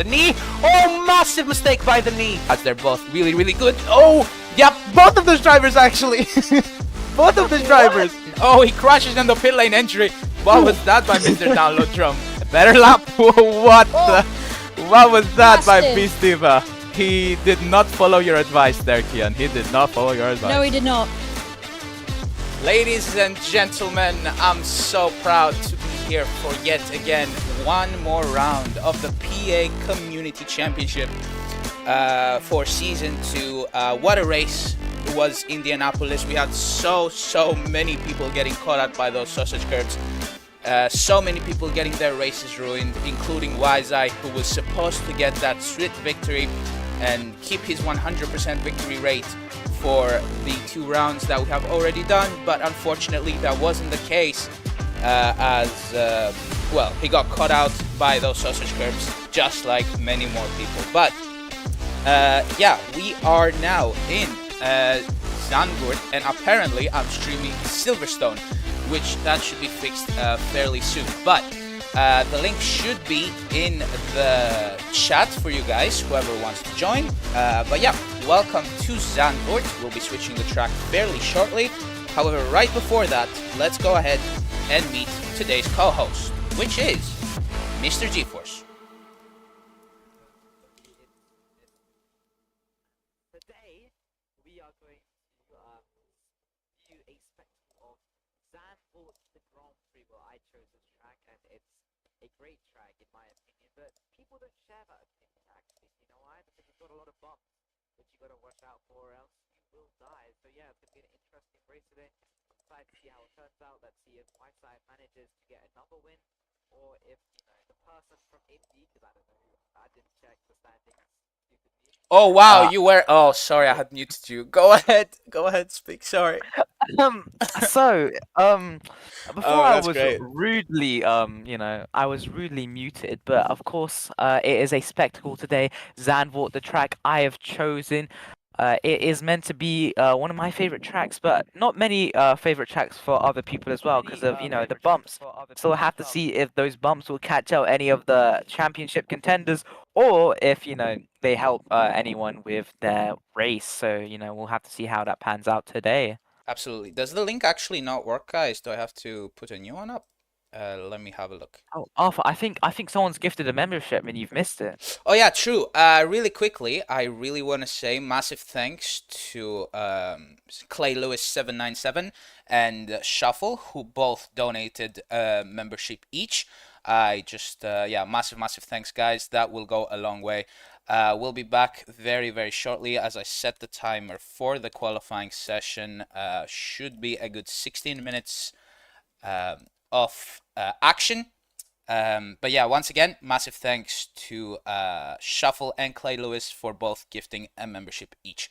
The knee. Oh, massive mistake by the knee. As they're both really, really good. Oh, yep. Both of those drivers, actually. Both of those drivers. Oh, he crashes in the pit lane entry. What was that by Mr. Download Drum? Better lap. What was that by Beastiva? He did not follow your advice there, Kian. He did not follow your advice. No, he did not. Ladies and gentlemen, I'm so proud to be here for yet again one more round of the PA Community Championship for Season 2. What a race it was Indianapolis. We had so many people getting caught out by those sausage curbs. So many people getting their races ruined, including Wiseye, who was supposed to get that swift victory and keep his 100% victory rate for the 2 rounds that we have already done, but unfortunately that wasn't the case well, he got caught out by those sausage curbs just like many more people. But yeah, we are now in Zandvoort, and apparently I'm streaming Silverstone, which that should be fixed fairly soon. But the link should be in the chat for you guys, whoever wants to join. But yeah, welcome to Zandvoort. We'll be switching the track fairly shortly. However, right before that, let's go ahead and meet today's co-host, which is Mr. GeForce. Today, we are going to view a spectacle of Zandvoort, the Grand Prix. Well, I chose this track, and it's a great track in my opinion, but people don't share that opinion actually. You know why? Because it's got a lot of bumps, which you got to watch out for, or else you will die. So yeah, it's going to be an interesting race today. I'm excited to see how it turns out. Let's see if my side manages to get another win, or if, you know, the person from Indy, because I don't know, I didn't check the standings. Oh wow, you were. Oh, sorry, I had muted you. Go ahead, speak. Sorry. So, before I was great. rudely, I was rudely muted, but of course, it is a spectacle today. Zandvoort, the track I have chosen. It is meant to be one of my favorite tracks, but not many favorite tracks for other people as well, because of, the bumps. So we'll have to see if those bumps will catch out any of the championship contenders, or if, they help anyone with their race. So, we'll have to see how that pans out today. Absolutely. Does the link actually not work, guys? Do I have to put a new one up? Let me have a look. Oh, Arthur, I think someone's gifted a membership and you've missed it. Oh yeah, true. Really quickly, I really want to say massive thanks to Clay Lewis 797 and Shuffle, who both donated a membership each. I just yeah, massive thanks, guys. That will go a long way. We'll be back very shortly as I set the timer for the qualifying session. Should be a good 16 minutes of action. But yeah, once again, massive thanks to Shuffle and Clay Lewis for both gifting a membership each.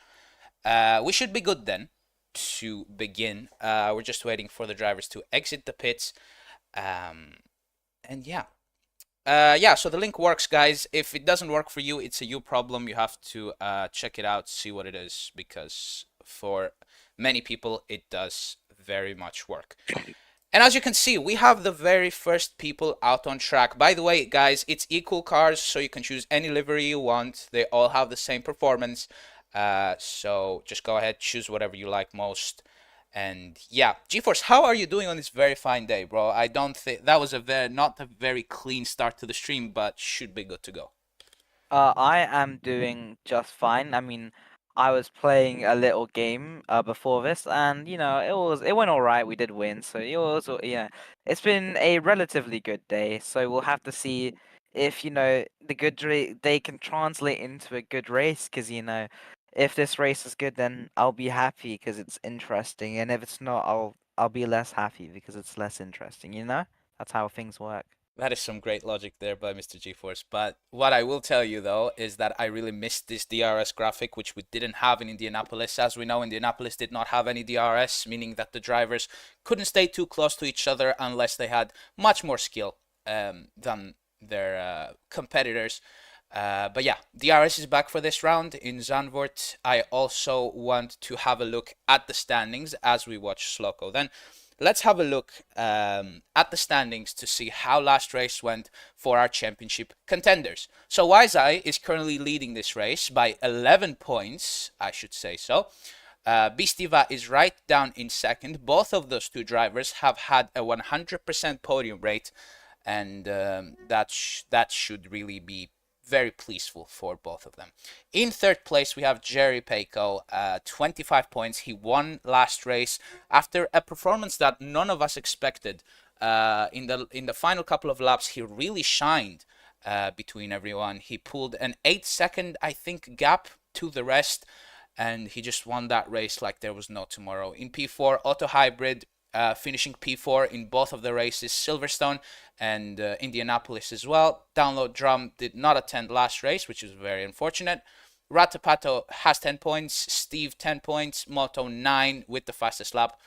We should be good then to begin. We're just waiting for the drivers to exit the pits. And yeah. Yeah, so the link works, guys. If it doesn't work for you, it's a you problem. You have to check it out, see what it is, because for many people, it does very much work. And as you can see, we have the very first people out on track. By the way, guys, it's equal cars, so you can choose any livery you want. They all have the same performance. So just go ahead, choose whatever you like most. And yeah, GeForce, how are you doing on this very fine day, bro? I don't think that was not a very clean start to the stream, but should be good to go. I am doing just fine. I mean, I was playing a little game before this, and it went all right. We did win, so it's been a relatively good day. So we'll have to see if the good day can translate into a good race, because if this race is good, then I'll be happy because it's interesting, and if it's not, I'll be less happy because it's less interesting. That's how things work. That is some great logic there by Mr. GeForce. But what I will tell you, though, is that I really missed this DRS graphic, which we didn't have in Indianapolis. As we know, Indianapolis did not have any DRS, meaning that the drivers couldn't stay too close to each other unless they had much more skill than their competitors. But yeah, DRS is back for this round in Zandvoort. I also want to have a look at the standings as we watch Sloko. Then let's have a look at the standings to see how last race went for our championship contenders. So Wiseye is currently leading this race by 11 points, I should say so. Bistiva is right down in second. Both of those two drivers have had a 100% podium rate, and that should really be very pleaseful for both of them. In third place, we have Jerry Peiko, 25 points. He won last race after a performance that none of us expected. In the final couple of laps, he really shined between everyone. He pulled an 8-second, I think, gap to the rest, and he just won that race like there was no tomorrow. In P4, Auto Hybrid finishing P4 in both of the races, Silverstone and Indianapolis as well. Download Drum did not attend last race, which is very unfortunate. Ratapato has 10 points, Steve 10 points, Moto 9 with the fastest lap,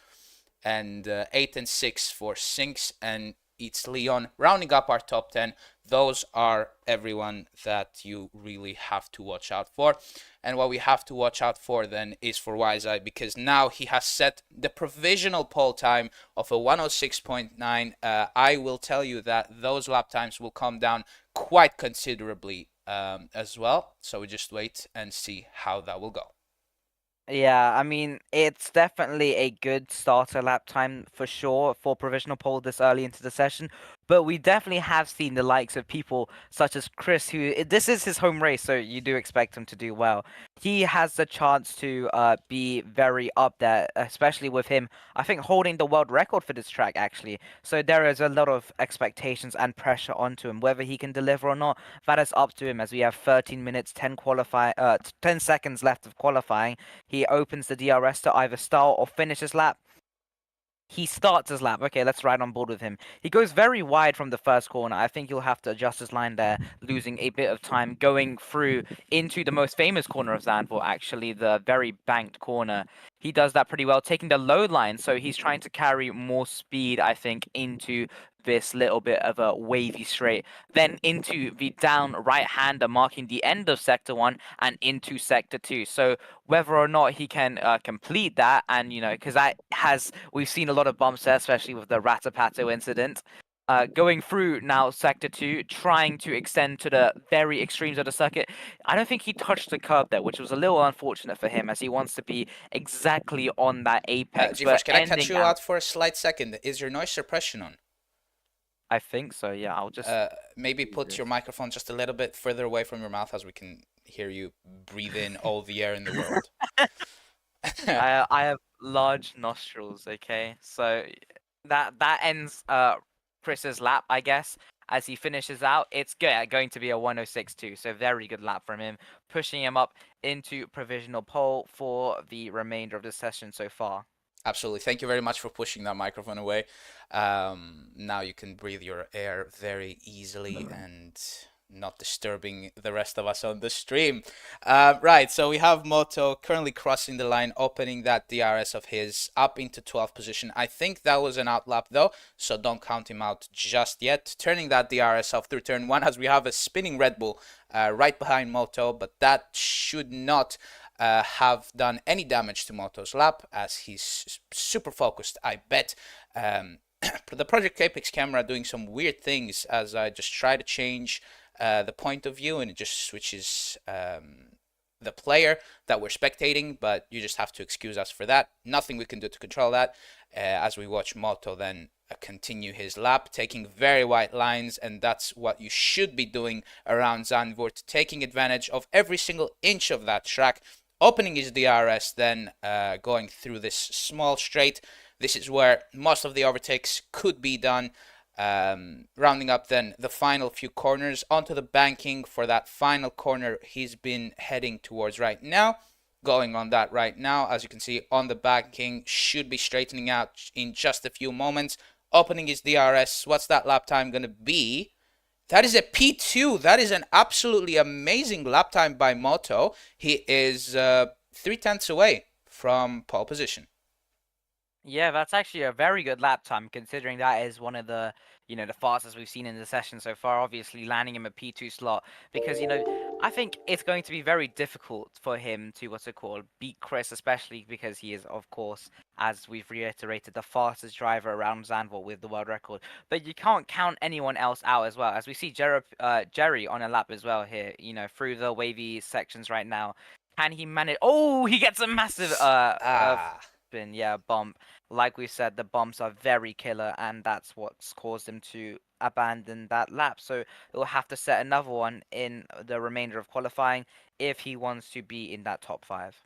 and 8 and 6 for Sinks and It's Leon. Rounding up our top 10, those are everyone that you really have to watch out for. And what we have to watch out for then is for Wiseye, because now he has set the provisional pole time of a 106.9. I will tell you that those lap times will come down quite considerably as well. So we just wait and see how that will go. Yeah, I mean, it's definitely a good starter lap time for sure for provisional pole this early into the session. But we definitely have seen the likes of people such as Chris, who this is his home race, so you do expect him to do well. He has the chance to be very up there, especially with him, I think, holding the world record for this track, actually. So there is a lot of expectations and pressure onto him. Whether he can deliver or not, that is up to him, as we have 13 minutes, 10 seconds left of qualifying. He opens the DRS to either start or finish his lap. He starts his lap. Okay, let's ride on board with him. He goes very wide from the first corner. I think he'll have to adjust his line there, losing a bit of time going through into the most famous corner of Zandvoort, actually, the very banked corner. He does that pretty well, taking the low line, so he's trying to carry more speed, I think, into this little bit of a wavy straight, then into the down right-hander, marking the end of Sector 1 and into Sector 2. So whether or not he can complete that, and, because we've seen a lot of bumps there, especially with the Ratapato incident, going through now Sector 2, trying to extend to the very extremes of the circuit. I don't think he touched the curb there, which was a little unfortunate for him, as he wants to be exactly on that apex. GeForce, can I cut you out for a slight second? Is your noise suppression on? I think so, yeah. I'll just maybe put your microphone just a little bit further away from your mouth, as we can hear you breathe in all the air in the world. I have large nostrils, okay? So that ends Chris's lap, I guess. As he finishes out, it's going to be a 106.2, so very good lap from him, pushing him up into provisional pole for the remainder of the session so far. Absolutely. Thank you very much for pushing that microphone away. Now you can breathe your air very easily and not disturbing the rest of us on the stream. Right, so we have Moto currently crossing the line, opening that DRS of his up into 12th position. I think that was an outlap though, so don't count him out just yet. Turning that DRS off through turn 1, as we have a spinning Red Bull right behind Moto, but that should not have done any damage to Moto's lap, as he's super focused, I bet. The Project Apex camera doing some weird things as I just try to change the point of view, and it just switches the player that we're spectating, but you just have to excuse us for that. Nothing we can do to control that, as we watch Moto then continue his lap, taking very wide lines, and that's what you should be doing around Zandvoort, taking advantage of every single inch of that track, opening his DRS, then going through this small straight. This is where most of the overtakes could be done. Rounding up then the final few corners onto the banking for that final corner he's been heading towards right now. Going on that right now, as you can see on the banking, should be straightening out in just a few moments. Opening his DRS. What's that lap time going to be? That is a P2. That is an absolutely amazing lap time by Moto. He is 3/10 away from pole position. Yeah, that's actually a very good lap time, considering that is one of the, the fastest we've seen in the session so far. Obviously, landing him a P2 slot, because I think it's going to be very difficult for him to what's it called, beat Chris, especially because he is, of course, as we've reiterated, the fastest driver around Zandvoort with the world record. But you can't count anyone else out as well, as we see Jerry on a lap as well here. Through the wavy sections right now. Can he manage? Oh, he gets a massive Ah, spin, yeah, bump. Like we said, the bumps are very killer, and that's what's caused him to abandon that lap. So he'll have to set another one in the remainder of qualifying if he wants to be in that top five.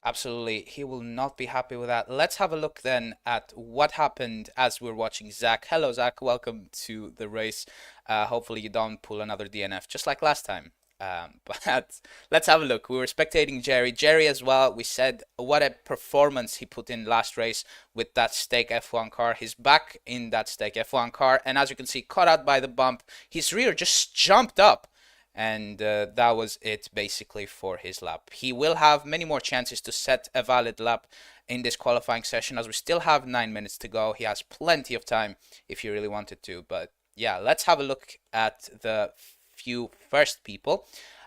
absolutely. He will not be happy with that. Let's have a look then at what happened as we're watching Zach. Hello, Zach. Welcome to the race. Hopefully, you don't pull another DNF just like last time. But let's have a look. We were spectating Jerry. Jerry as well. We said what a performance he put in last race with that stake F1 car. He's back in that stake F1 car, and as you can see, caught out by the bump. His rear just jumped up, and that was it basically for his lap. He will have many more chances to set a valid lap in this qualifying session, as we still have 9 minutes to go. He has plenty of time if he really wanted to. But yeah, let's have a look at the few first people.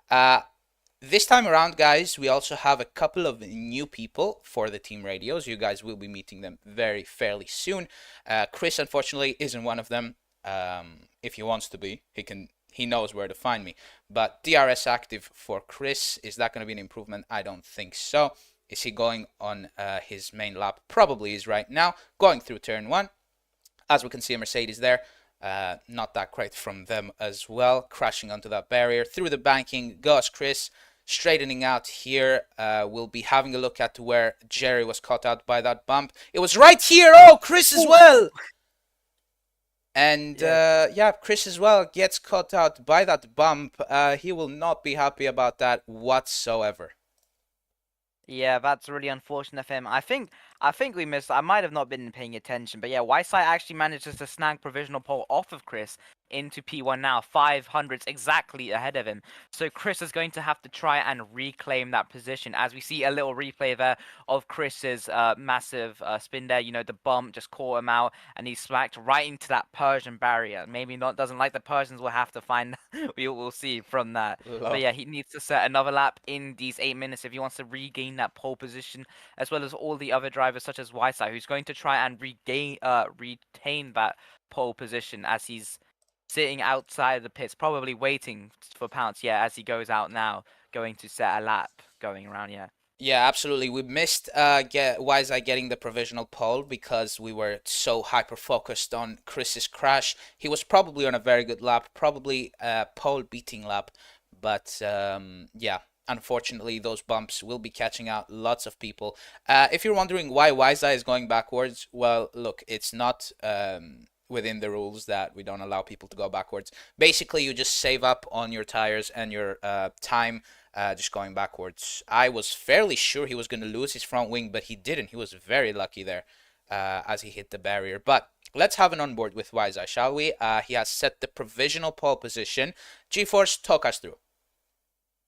Uh, this time around, guys, we also have a couple of new people for the team radios. You guys will be meeting them very fairly soon. Chris, unfortunately, isn't one of them. If he wants to be, he knows where to find me. But DRS active for Chris, is that going to be an improvement? I don't think so. Is he going on his main lap? Probably is right now, going through turn one. As we can see, a Mercedes there. Not that great from them as well. Crashing onto that barrier. Through the banking goes Chris. Straightening out here. We'll be having a look at where Jerry was caught out by that bump. It was right here. Oh, Chris as well. And Yeah. yeah, Chris as well gets caught out by that bump. He will not be happy about that whatsoever. Yeah, that's really unfortunate for him. I think we missed. I might have not been paying attention, but yeah, Whiteside actually manages to snag provisional pole off of Chris into P1 now, 500s exactly ahead of him. So Chris is going to have to try and reclaim that position. As we see a little replay there of Chris's massive spin there, the bump just caught him out, and he smacked right into that Persian barrier. Maybe not doesn't like the Persians. We'll have to find. We will see from that. But yeah, he needs to set another lap in these 8 minutes if he wants to regain that pole position, as well as all the other drivers such as Whiteside, who's going to try and retain that pole position as he's sitting outside the pits, probably waiting for Pounce. Yeah, as he goes out now, going to set a lap going around. Yeah. Yeah, absolutely. We missed Wiseye getting the provisional pole because we were so hyper focused on Chris's crash. He was probably on a very good lap, probably a pole beating lap, but yeah, unfortunately those bumps will be catching out lots of people. If you're wondering why Wiseye is going backwards, well, look, it's not within the rules that we don't allow people to go backwards. Basically, you just save up on your tires and your time just going backwards. I was fairly sure he was going to lose his front wing, but he didn't. He was very lucky there as he hit the barrier. But let's have an onboard with Wiseye, shall we? He has set the provisional pole position. GeForce, talk us through.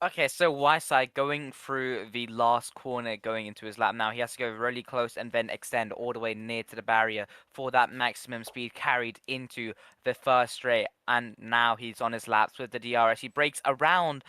Okay, so Whiteside going through the last corner going into his lap now. He has to go really close and then extend all the way near to the barrier for that maximum speed carried into the first straight. And now he's on his laps with the DRS. He breaks around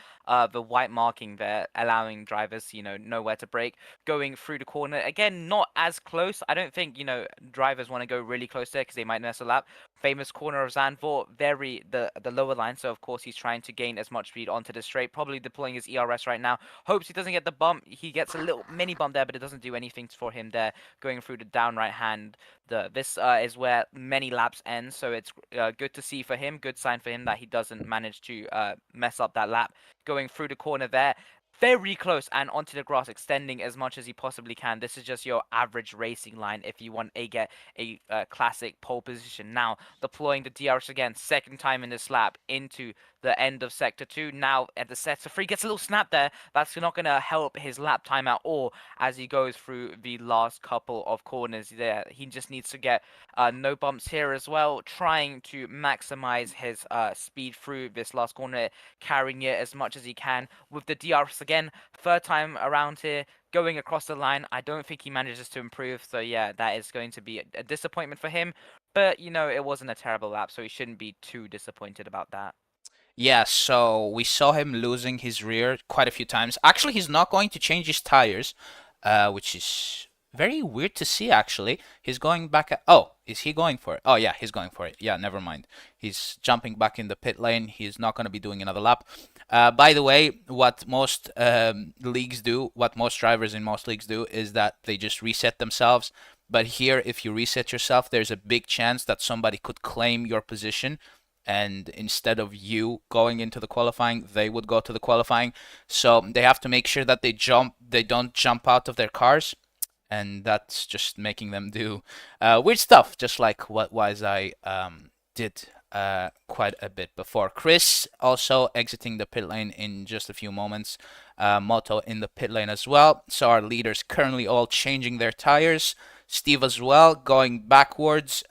the white marking there, allowing drivers, know where to brake. Going through the corner. Again, not as close. I don't think, drivers want to go really close there because they might mess a lap. Famous corner of Zandvoort, very the lower line. So, of course, he's trying to gain as much speed onto the straight. Probably deploying his ERS right now. Hopes he doesn't get the bump. He gets a little mini bump there, but it doesn't do anything for him there. Going through the down right hand. This is where many laps end. So it's good to see for him. Good sign for him that he doesn't manage to mess up that lap. Going through the corner there. Very close and onto the grass, extending as much as he possibly can. This is just your average racing line if you want to get a classic pole position. Now, deploying the DRS again, second time in this lap into the end of Sector 2. Now, at the Sector 3, gets a little snap there. That's not going to help his lap time at all as he goes through the last couple of corners there. He just needs to get no bumps here as well, trying to maximize his speed through this last corner, carrying it as much as he can with the DRS again, third time around here, going across the line. I don't think he manages to improve. So yeah, that is going to be a disappointment for him. But it wasn't a terrible lap, so he shouldn't be too disappointed about that. Yeah, so we saw him losing his rear quite a few times. Actually, he's not going to change his tires, which is very weird to see, actually. He's going back at... Oh, is he going for it? Oh, yeah, he's going for it. Yeah, never mind. He's jumping back in the pit lane. He's not going to be doing another lap. By the way, what most leagues do, what most drivers in most leagues do, is that they just reset themselves. But here, if you reset yourself, there's a big chance that somebody could claim your position, and instead of you going into the qualifying, they would go to the qualifying. So they have to make sure that they don't jump out of their cars, and that's just making them do weird stuff, just like what Wiseye did quite a bit before. Chris also exiting the pit lane in just a few moments. Moto in the pit lane as well. So our leaders currently all changing their tires. Steve as well going backwards.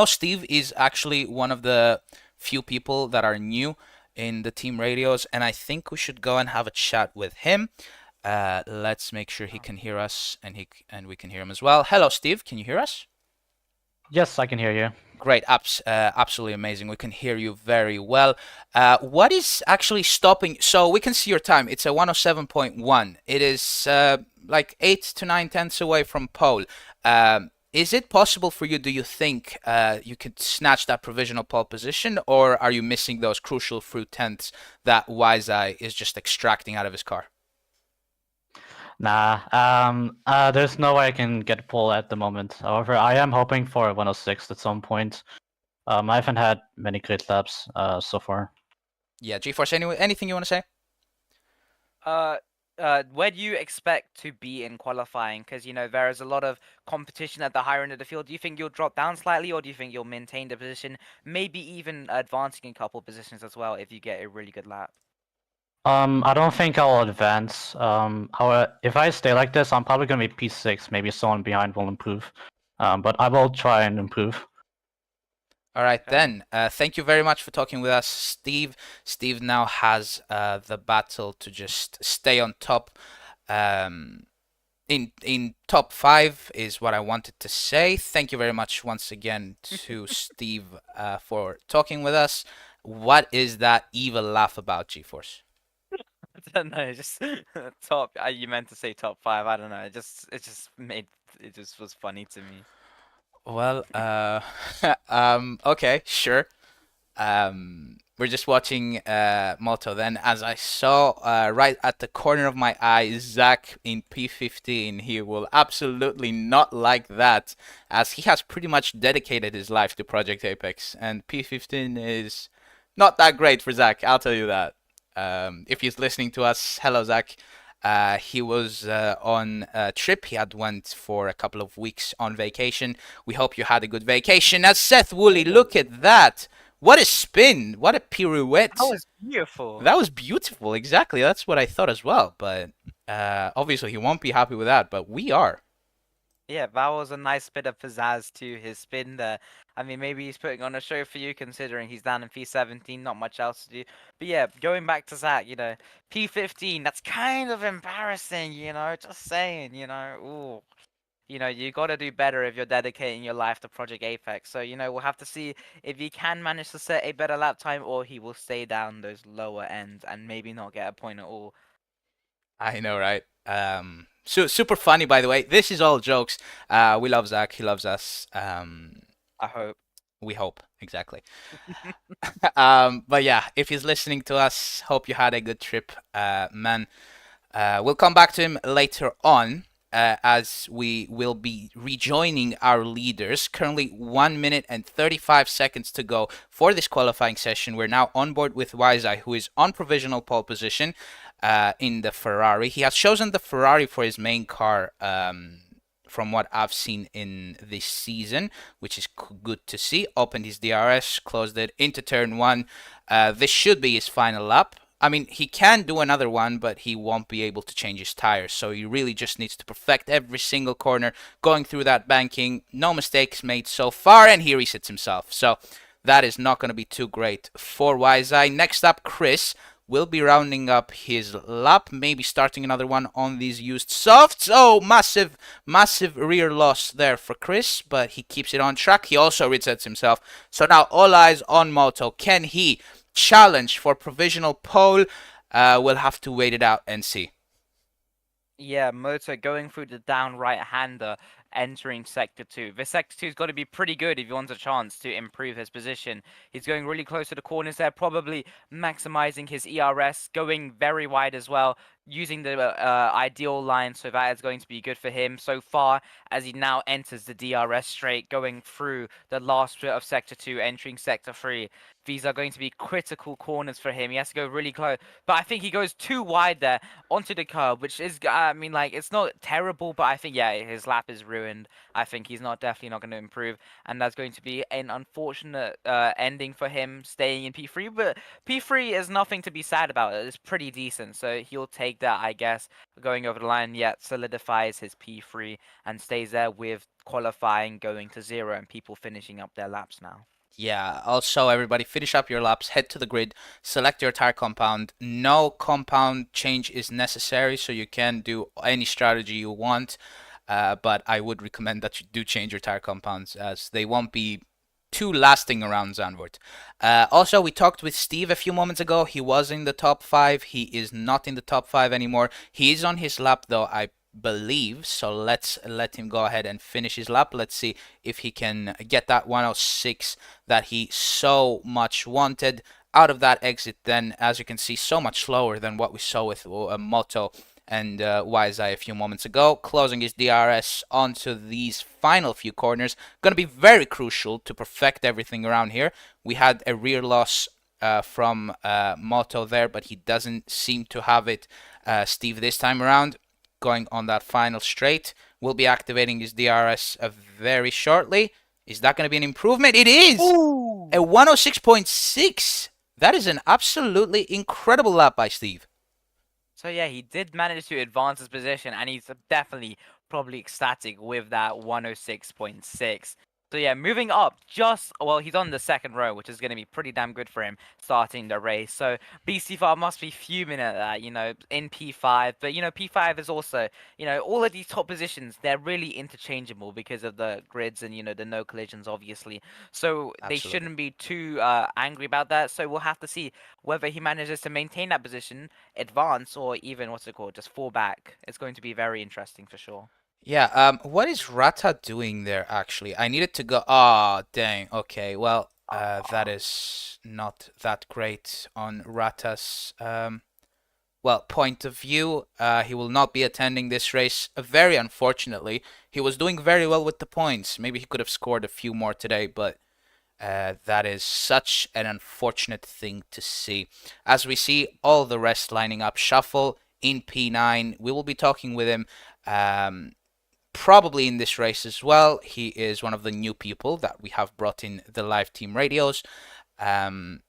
Steve is actually one of the few people that are new in the team radios, and I think we should go and have a chat with him. Let's make sure he can hear us, and we can hear him as well. Hello, Steve. Can you hear us? Yes, I can hear you. Great, absolutely amazing. We can hear you very well. What is actually stopping? So we can see your time. It's a 107.1. It is like 8 to 9 tenths away from pole. Is it possible for you, do you think, you could snatch that provisional pole position, or are you missing those crucial few tenths that Wiseye is just extracting out of his car? Nah, there's no way I can get pole at the moment. However, I am hoping for a 106 at some point. I haven't had many great laps so far. Yeah, GeForce, anything you want to say? Where do you expect to be in qualifying? Because there is a lot of competition at the higher end of the field. Do you think you'll drop down slightly, or do you think you'll maintain the position, maybe even advancing a couple positions as well if you get a really good lap? I don't think I'll advance. However, if I stay like this, I'm probably gonna be P6. Maybe someone behind will improve. But I will try and improve. All right, then. Thank you very much for talking with us, Steve. Steve now has the battle to just stay on top. In top 5 is what I wanted to say. Thank you very much once again to Steve for talking with us. What is that evil laugh about, GeForce? I don't know, just top. You meant to say top 5. I don't know. It just was funny to me. Well, okay, sure. We're just watching Moto then. As I saw right at the corner of my eye, Zach in P15, he will absolutely not like that, as he has pretty much dedicated his life to Project Apex, and P15 is not that great for Zach, I'll tell you that. If he's listening to us, hello Zach. He was on a trip. He had went for a couple of weeks on vacation. We hope you had a good vacation. As Seth Woolley, look at that. What a spin. What a pirouette. That was beautiful. That was beautiful. Exactly. That's what I thought as well. But obviously he won't be happy with that. But we are. Yeah, that was a nice bit of pizzazz to his spin there. I mean, maybe he's putting on a show for you, considering he's down in P17, not much else to do. But yeah, going back to Zach, P15, that's kind of embarrassing, just saying, ooh. You got to do better if you're dedicating your life to Project Apex. So, we'll have to see if he can manage to set a better lap time, or he will stay down those lower ends and maybe not get a point at all. I know, right? Super funny, by the way. This is all jokes. We love Zach. He loves us. I hope. We hope, exactly. But yeah, if he's listening to us, hope you had a good trip, man. We'll come back to him later on, as we will be rejoining our leaders. Currently 1 minute and 35 seconds to go for this qualifying session. We're now on board with Wiseye, who is on provisional pole position in the Ferrari. He has chosen the Ferrari for his main car, from what I've seen in this season, which is good to see. Opened his DRS, closed it into turn 1. This should be his final lap. I mean, he can do another one, but he won't be able to change his tires. So he really just needs to perfect every single corner, going through that banking. No mistakes made so far, and he resets himself. So that is not going to be too great for Wiseye. Next up, Chris. will be rounding up his lap, maybe starting another one on these used softs. Oh, massive rear loss there for Chris, but he keeps it on track. He also resets himself. So now all eyes on Moto. Can he challenge for provisional pole? We'll have to wait it out and see. Yeah, Moto going through the down right-hander, entering Sector 2. This Sector 2's got to be pretty good if he wants a chance to improve his position. He's going really close to the corners there, probably maximizing his ERS, going very wide as well, using the ideal line, so that is going to be good for him so far as he now enters the DRS straight, going through the last bit of Sector 2, entering Sector 3. These are going to be critical corners for him. He has to go really close, but I think he goes too wide there onto the curb, which is, I mean, like, it's not terrible, but I think, yeah, his lap is ruined. I think he's definitely not going to improve, and that's going to be an unfortunate ending for him staying in P3, but P3 is nothing to be sad about. It's pretty decent, so he'll take that, I guess, going over the line, yet solidifies his P3 and stays there with qualifying going to 0 and people finishing up their laps now. Yeah, also everybody finish up your laps, head to the grid, select your tire compound. No compound change is necessary, so you can do any strategy you want. But I would recommend that you do change your tire compounds as they won't be too lasting around Zandvoort. Also, we talked with Steve a few moments ago. He was in the top 5. He is not in the top 5 anymore. He is on his lap though, I believe. So let's let him go ahead and finish his lap. Let's see if he can get that 106 that he so much wanted out of that exit. Then, as you can see, so much slower than what we saw with Moto and YZI a few moments ago, closing his DRS onto these final few corners. Going to be very crucial to perfect everything around here. We had a rear loss from Moto there, but he doesn't seem to have it, Steve, this time around. Going on that final straight, will be activating his DRS very shortly. Is that going to be an improvement? It is! Ooh. A 106.6! That is an absolutely incredible lap by Steve. So yeah, he did manage to advance his position, and he's definitely probably ecstatic with that 106.6. So yeah, moving up, well, he's on the second row, which is going to be pretty damn good for him starting the race. So BC5 must be fuming at that, in P5. But, P5 is also, all of these top positions, they're really interchangeable because of the grids and, the no collisions, obviously. So they Absolutely. shouldn't be too angry about that. So we'll have to see whether he manages to maintain that position, advance, or even, just fall back. It's going to be very interesting for sure. Yeah, what is Rata doing there, actually? I needed to go... Ah, dang. Okay, well, that is not that great on Rata's, point of view. He will not be attending this race, very unfortunately. He was doing very well with the points. Maybe he could have scored a few more today, but that is such an unfortunate thing to see. As we see all the rest lining up, Shuffle in P9. We will be talking with him probably in this race as well. He is one of the new people that we have brought in the live team radios. And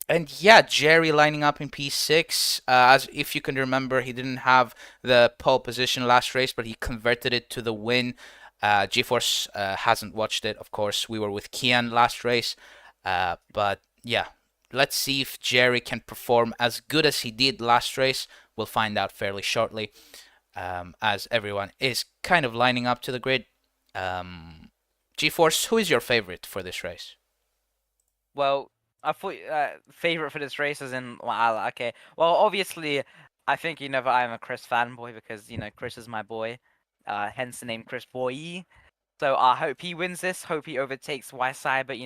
yeah, Jerry lining up in P6. As if you can remember, he didn't have the pole position last race, but he converted it to the win. GeForce hasn't watched it, of course. We were with Kian last race. But yeah, let's see if Jerry can perform as good as he did last race. We'll find out fairly shortly. As everyone is kind of lining up to the grid. GeForce, who is your favorite for this race? Well, I thought favorite for this race is in okay. Well, obviously, I think that I'm a Chris fanboy because Chris is my boy, hence the name Chris Boy. So I hope he wins this. Hope he overtakes YSI. But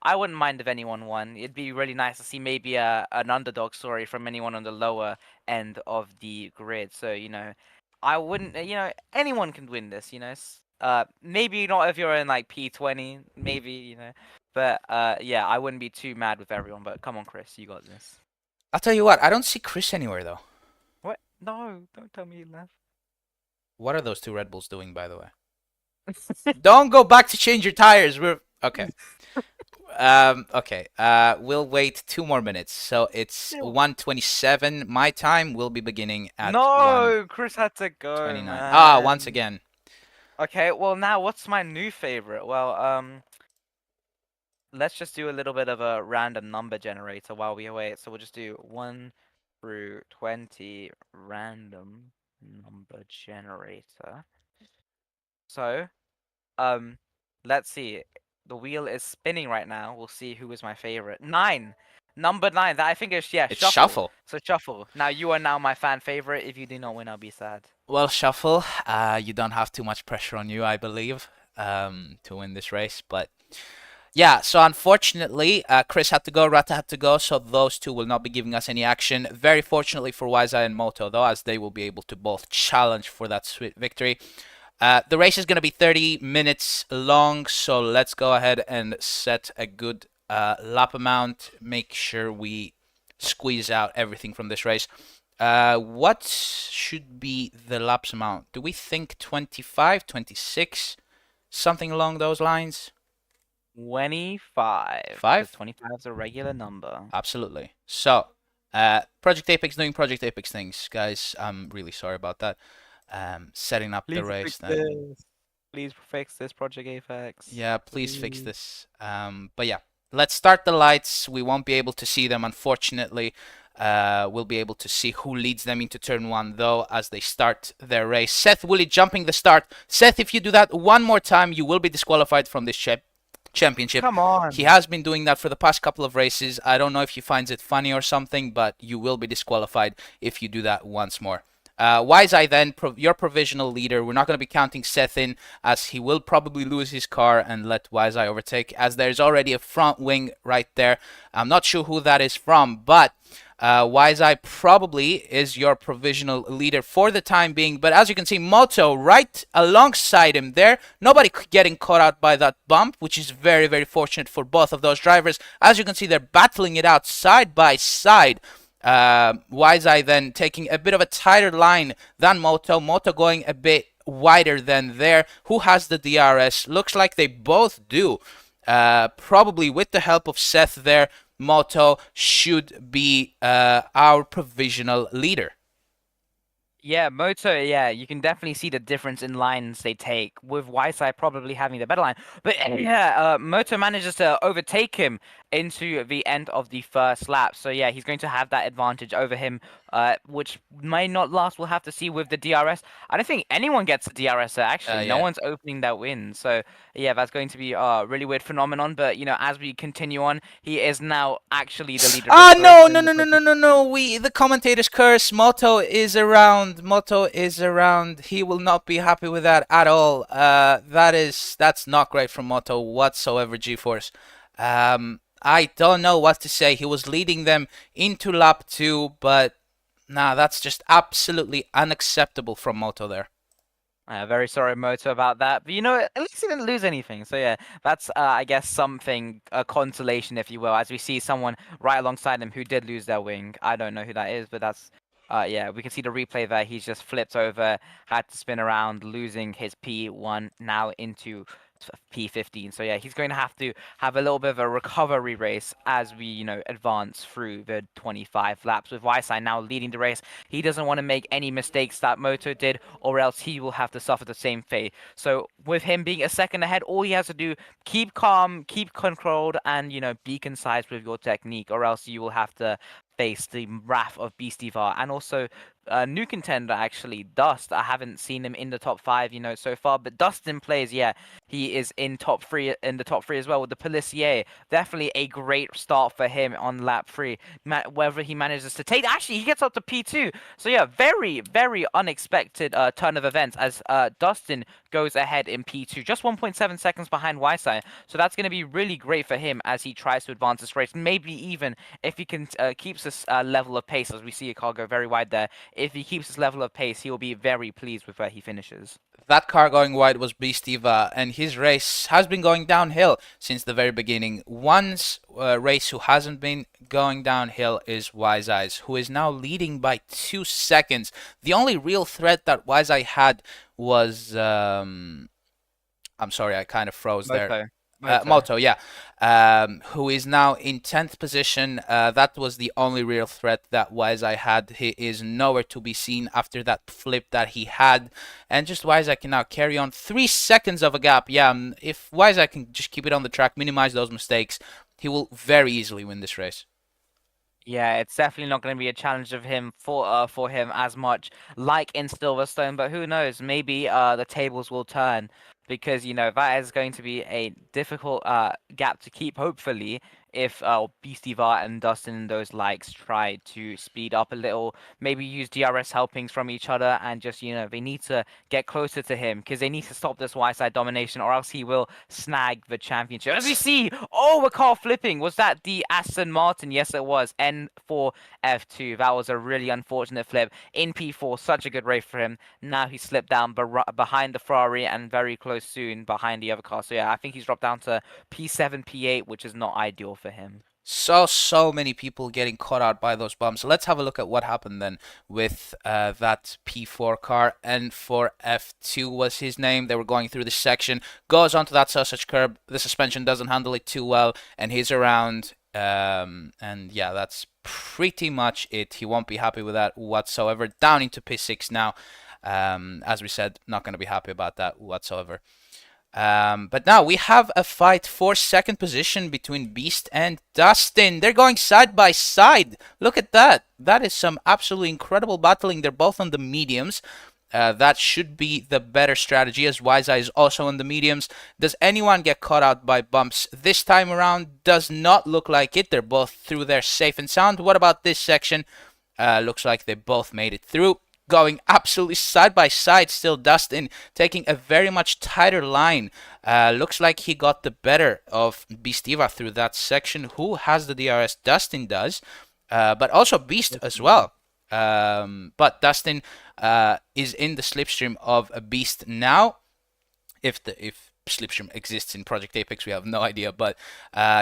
I wouldn't mind if anyone won. It'd be really nice to see maybe an underdog story from anyone on the lower end of the grid. So I wouldn't. Anyone can win this. Maybe not if you're in like P20. Maybe But yeah, I wouldn't be too mad with everyone. But come on, Chris, you got this. I'll tell you what, I don't see Chris anywhere though. What? No, don't tell me you left. What are those two Red Bulls doing, by the way? Don't go back to change your tires. We're okay. Okay. We'll wait 2 more minutes. So it's 1:27 my time. We'll be beginning at No, Chris had to go, 1:29. man. Once again. Okay, well now what's my new favorite? Well, let's just do a little bit of a random number generator while we wait. So we'll just do 1 through 20 random number generator. So, let's see. The wheel is spinning right now. We'll see who is my favorite. 9. Number 9. That I think is It's shuffle. Shuffle. So shuffle. Now you are now my fan favorite. If you do not win, I'll be sad. Well, Shuffle, you don't have too much pressure on you, I believe, to win this race. But yeah, so unfortunately, Chris had to go, Rata had to go, so those two will not be giving us any action. Very fortunately for Wiseeye and Moto, though, as they will be able to both challenge for that sweet victory. The race is going to be 30 minutes long, so let's go ahead and set a good lap amount. Make sure we squeeze out everything from this race. What should be the laps amount? Do we think 25, 26, something along those lines? 25. 5? 25 is a regular number. Absolutely. So, Project Apex doing Project Apex things, guys. I'm really sorry about that. Setting up the race then. Please fix this, Project Apex. Yeah, please fix this. But yeah, let's start the lights. We won't be able to see them, unfortunately. We'll be able to see who leads them into turn 1, though, as they start their race. Seth Woolley jumping the start. Seth, if you do that one more time, you will be disqualified from this championship. Come on. He has been doing that for the past couple of races. I don't know if he finds it funny or something, but you will be disqualified if you do that once more. Wiseeye then, your provisional leader. We're not going to be counting Seth in, as he will probably lose his car and let Wiseeye overtake, as there's already a front wing right there. I'm not sure who that is from, but Wiseeye probably is your provisional leader for the time being. But as you can see, Moto right alongside him there. Nobody getting caught out by that bump, which is very, very fortunate for both of those drivers. As you can see, they're battling it out side by side. Wiseeye then taking a bit of a tighter line than Moto. Moto going a bit wider than there. Who has the DRS? Looks like they both do. Probably with the help of Seth there, Moto should be our provisional leader. Yeah, Moto, yeah, you can definitely see the difference in lines they take, with Wiseeye probably having the better line. But yeah, Moto manages to overtake him into the end of the first lap. So yeah, he's going to have that advantage over him, which may not last. We'll have to see with the DRS. I don't think anyone gets the DRS there, actually. Yeah. No one's opening that win. So yeah, that's going to be a really weird phenomenon. But, you know, as we continue on, he is now actually the leader. No. The commentators curse. Moto is around. He will not be happy with that at all. That's not great from Moto whatsoever, GeForce. I don't know what to say. He was leading them into lap 2, but nah, that's just absolutely unacceptable from Moto there. Very sorry, Moto, about that. But, you know, at least he didn't lose anything. So, yeah, that's, I guess, something, a consolation, if you will, as we see someone right alongside him who did lose their wing. I don't know who that is, but that's, yeah, we can see the replay there. He's just flipped over, had to spin around, losing his P1 now into P15. So yeah, he's going to have a little bit of a recovery race as we, you know, advance through the 25 laps, with Wiseeye now leading the race. He doesn't want to make any mistakes that Moto did, or else he will have to suffer the same fate. So with him being a second ahead, all he has to do, keep calm, keep controlled, and, you know, be concise with your technique, or else you will have to face the wrath of Beastivar. And also new contender, actually, Dust. I haven't seen him in the top 5, you know, so far, but Dustin plays, yeah, he is in the top 3 as well with the Policier. Definitely a great start for him on lap 3. Whether he manages to take, actually he gets up to P2. So yeah, very, very unexpected turn of events, as Dustin goes ahead in P2, just 1.7 seconds behind Wiseeye. So that's going to be really great for him as he tries to advance this race. Maybe even if he can keeps this level of pace, as we see a car go very wide there. If he keeps this level of pace, he will be very pleased with where he finishes. That car going wide was Beastiva, and his race has been going downhill since the very beginning. One's race who hasn't been going downhill is Wiseeye's, who is now leading by 2 seconds. The only real threat that Wiseeye had was... I'm sorry, I kind of froze Moto. there. Moto, yeah, who is now in 10th position. That was the only real threat that Wiseye had. He is nowhere to be seen after that flip that he had. And just Wiseye can now carry on 3 seconds of a gap. Yeah, if Wiseye can just keep it on the track, minimize those mistakes, he will very easily win this race. Yeah, it's definitely not going to be a challenge of him for him as much like in Silverstone, but who knows? Maybe the tables will turn because that is going to be a difficult gap to keep. Hopefully, if Beastivar and Dustin and those likes try to speed up a little, maybe use DRS helpings from each other, and just they need to get closer to him because they need to stop this wide side domination, or else he will snag the championship. As we see, oh, a car flipping. Was that the Aston Martin? Yes, it was. N4 F2. That was a really unfortunate flip in P4. Such a good race for him. Now he slipped down behind the Ferrari and very close soon behind the other car. So yeah, I think he's dropped down to P7, P8, which is not ideal for him. So many people getting caught out by those bumps. So let's have a look at what happened then with that P4 car. N4 F2 was his name. They were going through the section, goes onto that sausage curb. The suspension doesn't handle it too well, and he's around. And yeah, that's pretty much it. He won't be happy with that whatsoever. Down into P6 now. As we said, not going to be happy about that whatsoever. But now we have a fight for second position between Beast and Dustin. They're going side by side. Look at that. That is some absolutely incredible battling. They're both on the mediums. That should be the better strategy, as Wiseye is also on the mediums. Does anyone get caught out by bumps this time around? Does not look like it. They're both through there safe and sound. What about this section? Looks like they both made it through. Going absolutely side by side still. Dustin taking a very much tighter line. Looks like he got the better of Beastiva through that section. Who has the DRS? Dustin does, but also Beast as well. But Dustin is in the slipstream of a Beast now. If slipstream exists in Project Apex, we have no idea, but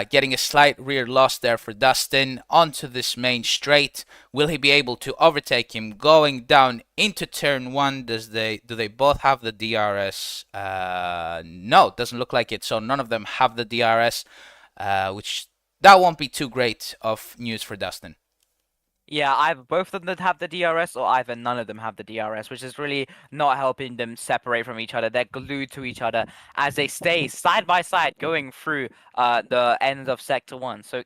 getting a slight rear loss there for Dustin onto this main straight. Will he be able to overtake him going down into turn 1? Do they both have the DRS? No, doesn't look like it. So none of them have the DRS, which that won't be too great of news for Dustin. Yeah, either both of them have the DRS or either none of them have the DRS, which is really not helping them separate from each other. They're glued to each other as they stay side by side going through the end of Sector 1. So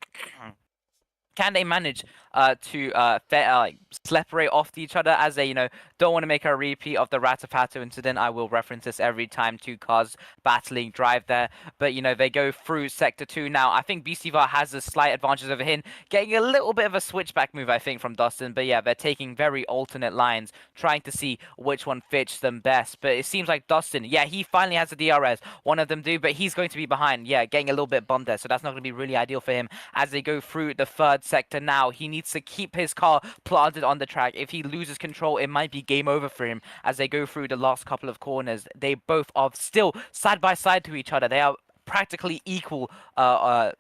can they manage to separate off each other as they, don't want to make a repeat of the Ratapato incident? I will reference this every time two cars battling drive there. But, they go through Sector 2 now. I think Beastivar has a slight advantage over him, getting a little bit of a switchback move, I think, from Dustin. But yeah, they're taking very alternate lines, trying to see which one fits them best. But it seems like Dustin, yeah, he finally has the DRS. One of them do, but he's going to be behind. Yeah, getting a little bit bummed there. So that's not going to be really ideal for him as they go through the third sector now. He needs to keep his car planted on the track. If he loses control, it might be game over for him as they go through the last couple of corners. They both are still side by side to each other. They are practically equal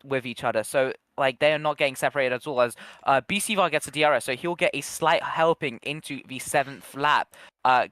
with each other. So they are not getting separated at all, as BCVAR gets a DRS, so he'll get a slight helping into the 7th lap.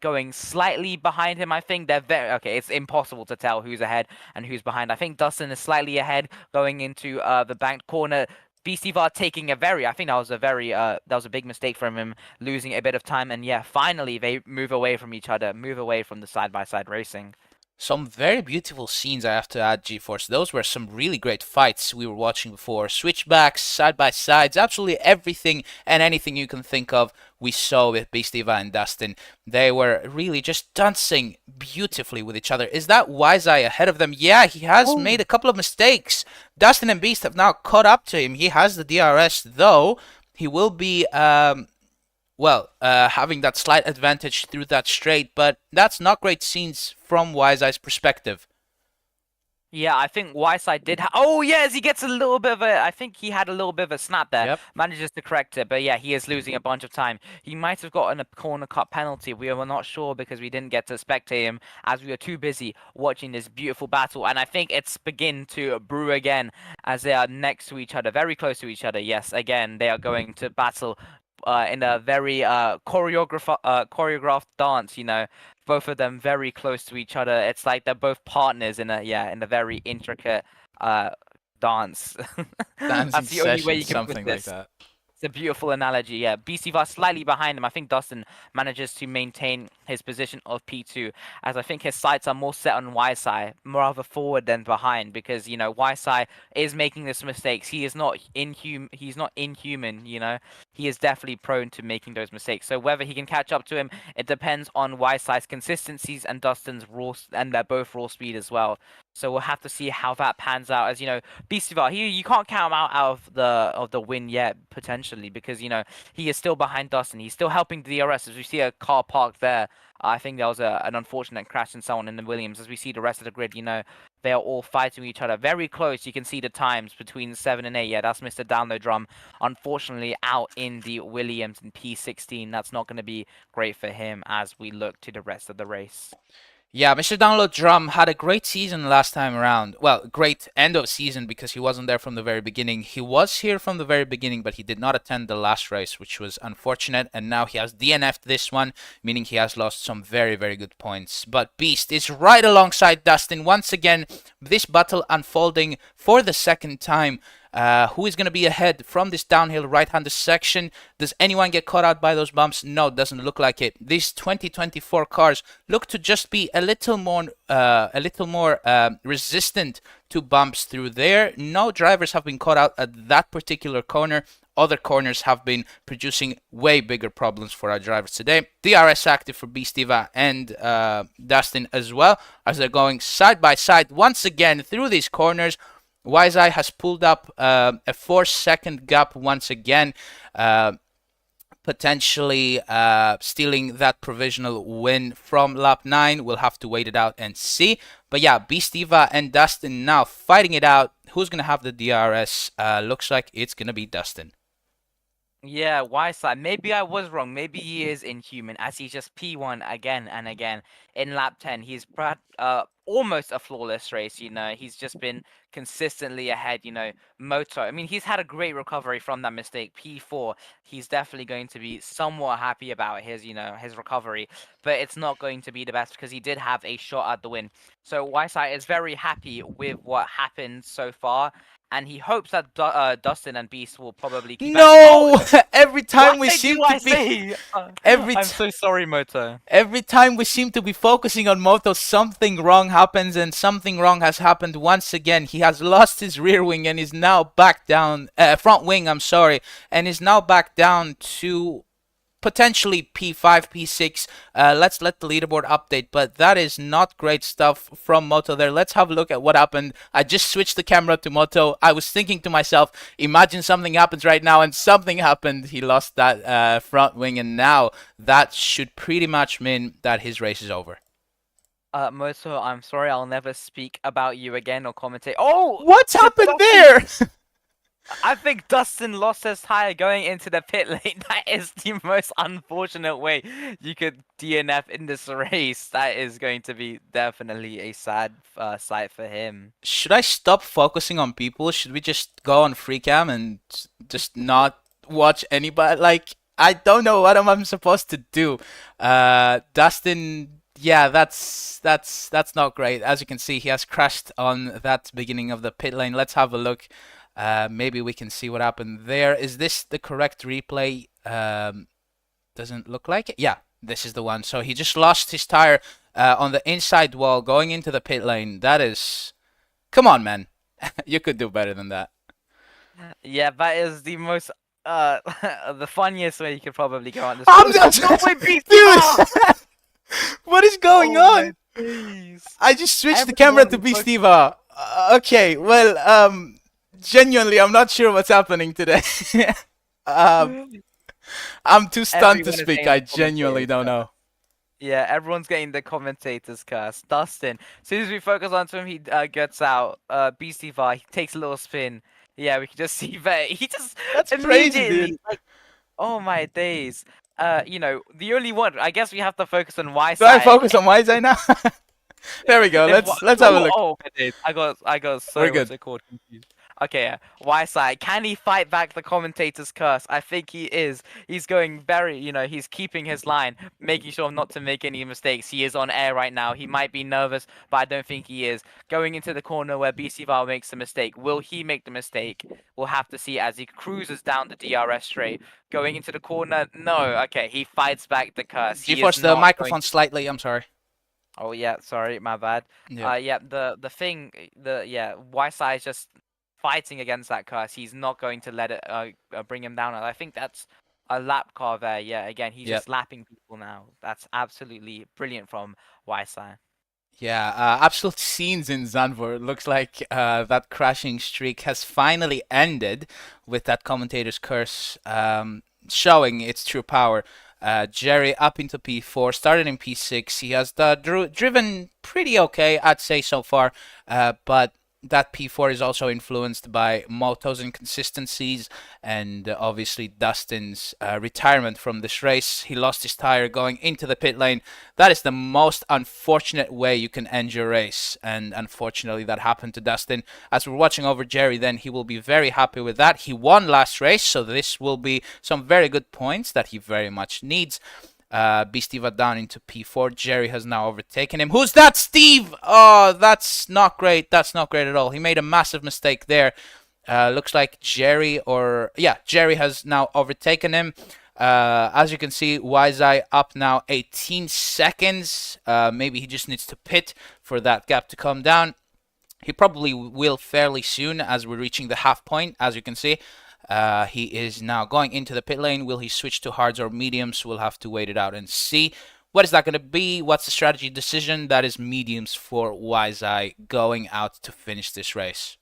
Going slightly behind him, I think. They're very... Okay, it's impossible to tell who's ahead and who's behind. I think Dustin is slightly ahead going into the banked corner. BCVAR taking a very... I think that was a very... that was a big mistake from him, losing a bit of time. And yeah, finally they move away from each other, move away from the side-by-side racing. Some very beautiful scenes, I have to add, GeForce. Those were some really great fights we were watching before. Switchbacks, side-by-sides, absolutely everything and anything you can think of we saw with Beastiva and Dustin. They were really just dancing beautifully with each other. Is that Wiseye ahead of them? Yeah, he has made a couple of mistakes. Dustin and Beast have now caught up to him. He has the DRS, though. He will be... having that slight advantage through that straight, but that's not great scenes from Wiseye's perspective. Yeah, I think Wiseye did. Oh, yes, he gets a little bit of a. I think he had a little bit of a snap there. Yep. Manages to correct it, but yeah, he is losing a bunch of time. He might have gotten a corner cut penalty. We were not sure because we didn't get to spectate him as we were too busy watching this beautiful battle. And I think it's begin to brew again as they are next to each other, very close to each other. Yes, again, they are going to battle. In a very choreographed dance, both of them very close to each other. It's like they're both partners in a very intricate dance. Dancing That's the only way session, you can put something like this. that. It's a beautiful analogy. Yeah, BC Var slightly behind him. I think Dustin manages to maintain his position of P2, as I think his sights are more set on YSI, more of a forward than behind, because YSI is making these mistakes. He is not He's not inhuman. He is definitely prone to making those mistakes. So whether he can catch up to him, it depends on YSI's consistencies and Dustin's and they're both raw speed as well. So we'll have to see how that pans out. As Beastivar, you can't count him out of the win yet potentially, because he is still behind Dustin. He's still helping the DRS, as we see a car parked there. I think there was an unfortunate crash in someone in the Williams. As we see the rest of the grid, they are all fighting each other very close. You can see the times between 7 and 8. Yeah, that's Mr. Download Drum. Unfortunately, out in the Williams in P16. That's not going to be great for him as we look to the rest of the race. Yeah, Mr. Download Drum had a great season last time around. Well, great end of season because he wasn't there from the very beginning. He was here from the very beginning, but he did not attend the last race, which was unfortunate. And now he has DNF'd this one, meaning he has lost some very, very good points. But Beast is right alongside Dustin. Once again, this battle unfolding for the second time. Who is going to be ahead from this downhill right-hander section? Does anyone get caught out by those bumps? No, doesn't look like it. These 2024 cars look to just be a little more resistant to bumps through there. No drivers have been caught out at that particular corner. Other corners have been producing way bigger problems for our drivers today. DRS active for Beastiva and Dustin as well, as they're going side by side once again through these corners. YSI has pulled up a 4-second gap once again, potentially stealing that provisional win from lap 9. We'll have to wait it out and see. But yeah, Beastiva and Dustin now fighting it out. Who's going to have the DRS? Looks like it's going to be Dustin. Yeah, YSI. Maybe I was wrong. Maybe he is inhuman, as he just P1 again and again in lap 10. He's almost a flawless race. He's just been consistently ahead. Moto. I mean, he's had a great recovery from that mistake. P4. He's definitely going to be somewhat happy about his recovery, but it's not going to be the best because he did have a shot at the win. So YSI is very happy with what happened so far. And he hopes that Dustin and Beast will probably keep. No! Every time we seem to be. I'm so sorry, Moto. Every time we seem to be focusing on Moto, something wrong happens, and something wrong has happened once again. He has lost his rear wing and is now back down. Front wing, I'm sorry, and is now back down to potentially P5, P6. Let's let the leaderboard update, but that is not great stuff from Moto there. Let's have a look at what happened. I just switched the camera to Moto. I was thinking to myself, imagine something happens right now, and something happened. He lost that front wing, and now that should pretty much mean that his race is over. Moto, I'm sorry, I'll never speak about you again or commentate. Oh! What's happened there? I think Dustin lost his tire going into the pit lane. That is the most unfortunate way you could DNF in this race. That is going to be definitely a sad sight for him. Should I stop focusing on people? Should we just go on free cam and just not watch anybody? Like, I don't know what I'm supposed to do. Dustin... Yeah, that's not great. As you can see, he has crashed on that beginning of the pit lane. Let's have a look. Maybe we can see what happened there. Is this the correct replay? Doesn't look like it. Yeah, this is the one. So he just lost his tire on the inside wall going into the pit lane. That is... Come on, man. You could do better than that. Yeah, that is the most... the funniest way you could probably go on this. I'm not... Dude! What is going on? I just switched the camera to Beastiva. Okay, well, genuinely, I'm not sure what's happening today. I'm too stunned to speak. I genuinely don't know. Yeah, everyone's getting the commentator's curse. Dustin, as soon as we focus onto him, he gets out. Beastiva, he takes a little spin. Yeah, we can just see that he just That's crazy, dude. like, oh my days. The only one. I guess we have to focus on YSI. Do I focus on YSI now? There we go. Let's have a look. Oh my days. I got so We're good. confused. Okay, Wyside, can he fight back the commentator's curse? I think he is. He's going very, he's keeping his line, making sure not to make any mistakes. He is on air right now. He might be nervous, but I don't think he is. Going into the corner where BC makes a mistake. Will he make the mistake? We'll have to see as he cruises down the DRS straight. Going into the corner, no. Okay, he fights back the curse. He is GeForce, the not going microphone slightly. I'm sorry. Oh yeah, sorry, my bad. Yeah. Yeah, the thing, Wyside is just fighting against that curse. He's not going to let it bring him down. And I think that's a lap car there. Yeah, again, he's Yep. just lapping people now. That's absolutely brilliant from Wyside. Yeah, absolute scenes in Zandvoort. It looks like that crashing streak has finally ended with that commentator's curse showing its true power. Jerry up into P4, started in P6. He has driven pretty okay, I'd say so far, but that P4 is also influenced by Moto's inconsistencies and obviously Dustin's retirement from this race. He lost his tire going into the pit lane. That is the most unfortunate way you can end your race, and unfortunately that happened to Dustin. As we're watching over Jerry, then he will be very happy with that. He won last race, so this will be some very good points that he very much needs. Bistiva down into P4. Jerry has now overtaken him. Who's that, Steve? Oh, that's not great. That's not great at all. He made a massive mistake there. Looks like Jerry has now overtaken him. As you can see, Wyside up now 18 seconds. Maybe he just needs to pit for that gap to come down. He probably will fairly soon as we're reaching the half point, as you can see. He is now going into the pit lane. Will he switch to hards or mediums? We'll have to wait it out and see. What is that going to be? What's the strategy decision? That is mediums for Wyside going out to finish this race.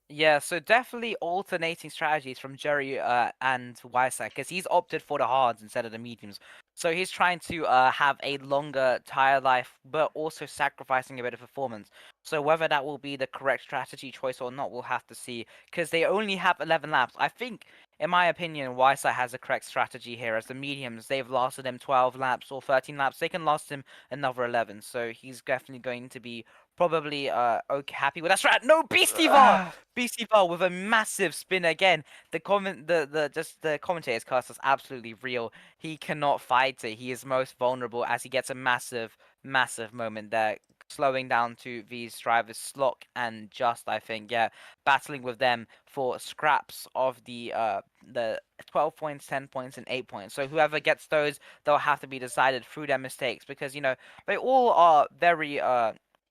Yeah, so definitely alternating strategies from Jerry and Wyside, because he's opted for the hards instead of the mediums. So he's trying to have a longer tire life, but also sacrificing a bit of performance. So whether that will be the correct strategy choice or not, we'll have to see, because they only have 11 laps. I think, in my opinion, Wyside has the correct strategy here. As the mediums, they've lasted him 12 laps or 13 laps. They can last him another 11. So he's definitely going to be probably okay, happy with that strat. No, Beastie BC with a massive spin again. The commentator's curse is absolutely real. He cannot fight it. He is most vulnerable as he gets a massive moment there, slowing down to these drivers, Slock and Just, I think, yeah, battling with them for scraps of the 12 points, 10 points, and 8 points. So whoever gets those, they'll have to be decided through their mistakes, because they all are very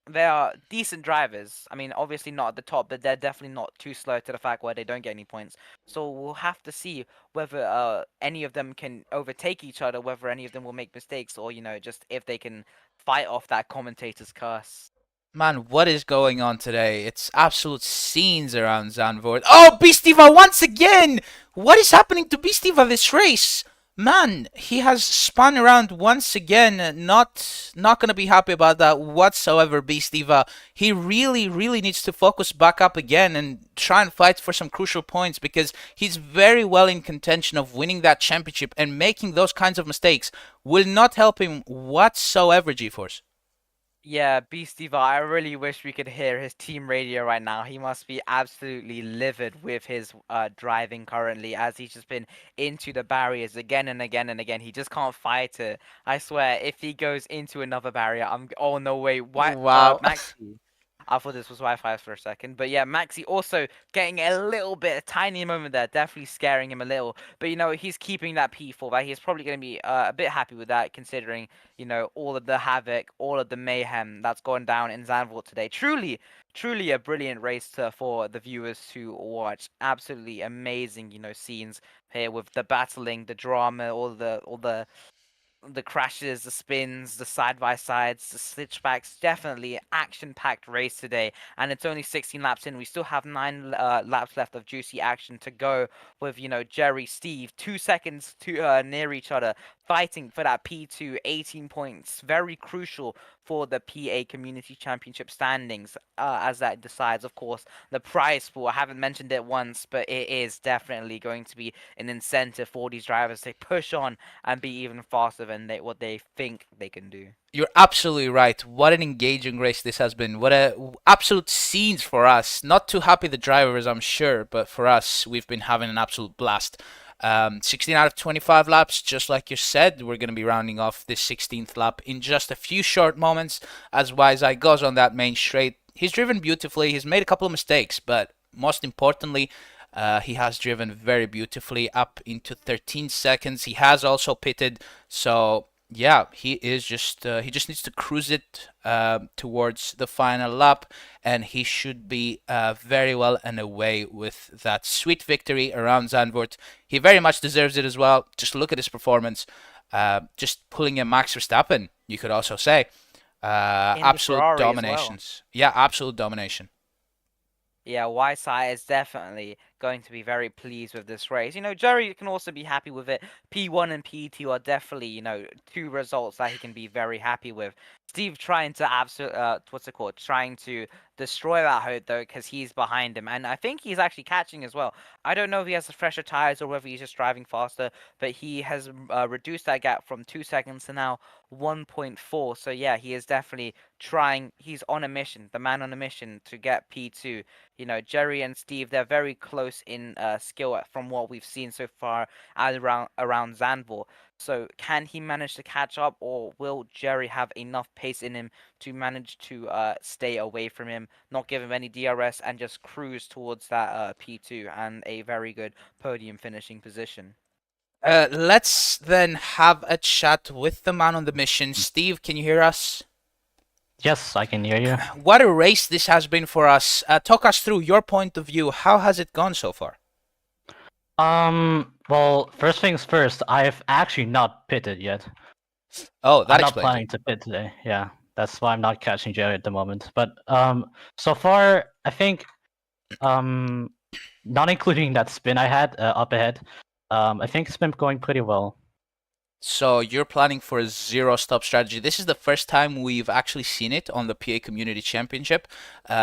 they are decent drivers. I mean, obviously not at the top, but they're definitely not too slow to the fact where they don't get any points. So we'll have to see whether any of them can overtake each other, whether any of them will make mistakes, or just if they can fight off that commentator's curse. Man, what is going on today? It's absolute scenes around Zandvoort. Oh, Bistiva once again! What is happening to Bistiva this race? Man, he has spun around once again. Not gonna be happy about that whatsoever, Bistiva. He really needs to focus back up again and try and fight for some crucial points, because he's very well in contention of winning that championship, and making those kinds of mistakes will not help him whatsoever, GeForce. Yeah, Beastie I really wish we could hear his team radio right now. He must be absolutely livid with his driving currently, as he's just been into the barriers again and again and again. He just can't fight it. I swear, if he goes into another barrier, oh no way, why? Wow. Maxi. I thought this was Wi-Fi for a second, but yeah, Maxi also getting a little bit, a tiny moment there, definitely scaring him a little. But he's keeping that P4. Right? He's probably going to be a bit happy with that, considering all of the havoc, all of the mayhem that's gone down in Zandvoort today. Truly a brilliant race for the viewers to watch. Absolutely amazing, scenes here with the battling, the drama, all the crashes, the spins, the side-by-sides, the switchbacks. Definitely action-packed race today, and it's only 16 laps in. We still have 9 laps left of juicy action to go with, Jerry, Steve, 2 seconds to near each other. fighting for that P2, 18 points, very crucial for the PA Community Championship standings, as that decides, of course, the prize pool. I haven't mentioned it once, but it is definitely going to be an incentive for these drivers to push on and be even faster than what they think they can do. You're absolutely right. What an engaging race this has been. What a absolute scenes for us. Not too happy the drivers, I'm sure, but for us, we've been having an absolute blast. 16 out of 25 laps, just like you said. We're going to be rounding off this 16th lap in just a few short moments as Wiseye goes on that main straight. He's driven beautifully. He's made a couple of mistakes, but most importantly, he has driven very beautifully up into 13 seconds. He has also pitted, so yeah, he just needs to cruise it towards the final lap, and he should be very well and away with that sweet victory around Zandvoort. He very much deserves it as well. Just look at his performance, just pulling a Max Verstappen, you could also say. Absolute dominations. Well. Yeah, absolute domination. Yeah, Wiseye is definitely going to be very pleased with this race. You know, Jerry can also be happy with it. P1 and P2 are definitely, you know, two results that he can be very happy with. Steve trying to trying to destroy that hope though, because he's behind him, and I think he's actually catching as well. I don't know if he has the fresher tires or whether he's just driving faster, but he has reduced that gap from 2 seconds to now 1.4. So yeah, he is definitely trying. He's on a mission, the man on a mission to get P2. You know, Jerry and Steve, they're very close in skill from what we've seen so far around Zandvoort. So can he manage to catch up, or will Jerry have enough pace in him to manage to stay away from him, not give him any DRS, and just cruise towards that P2 and a very good podium finishing position? Let's then have a chat with the man on the mission. Steve, can you hear us? Yes, I can hear you. What a race this has been for us. Talk us through your point of view. How has it gone so far? Well, first things first, I've actually not pitted yet. Oh, that I'm not explains planning it. to pit today. Yeah, that's why I'm not catching Jerry at the moment. But so far, I think, not including that spin I had up ahead, I think it's been going pretty well. So you're planning for a zero-stop strategy. This is the first time we've actually seen it on the PA Community Championship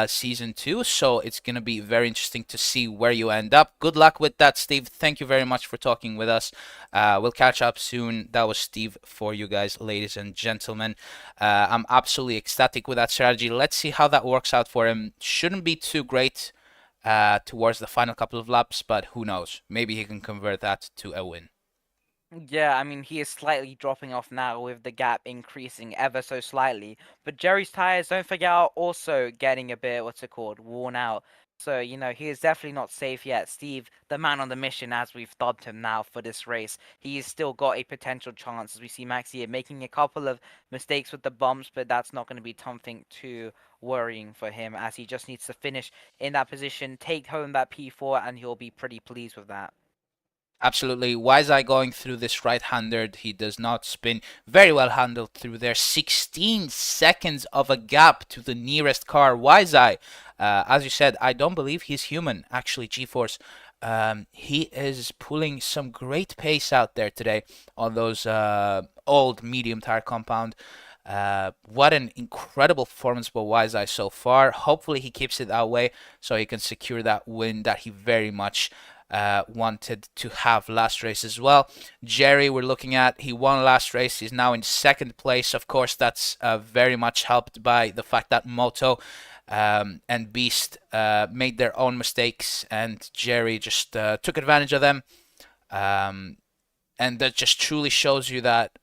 Season 2, so it's going to be very interesting to see where you end up. Good luck with that, Steve. Thank you very much for talking with us. We'll catch up soon. That was Steve for you guys, ladies and gentlemen. I'm absolutely ecstatic with that strategy. Let's see how that works out for him. Shouldn't be too great towards the final couple of laps, but who knows? Maybe he can convert that to a win. Yeah, I mean, he is slightly dropping off now with the gap increasing ever so slightly. But Jerry's tires, don't forget, are also getting a bit, worn out. So, you know, he is definitely not safe yet. Steve, the man on the mission, as we've dubbed him now for this race, he's still got a potential chance. As we see Max here making a couple of mistakes with the bumps, but that's not going to be something too worrying for him, as he just needs to finish in that position, take home that P4, and he'll be pretty pleased with that. Absolutely. Wiseye going through this right-hander. He does not spin. Very well handled through there. 16 seconds of a gap to the nearest car. Wiseye, as you said, I don't believe he's human, actually, G-Force. He is pulling some great pace out there today on those old medium tire compound. What an incredible performance by Wiseye so far. Hopefully he keeps it that way so he can secure that win that he very much wanted to have last race as well. Jerry, we're looking at, he won last race. He's now in second place. Of course, that's very much helped by the fact that Moto and Beast made their own mistakes, and Jerry just took advantage of them. And that just truly shows you that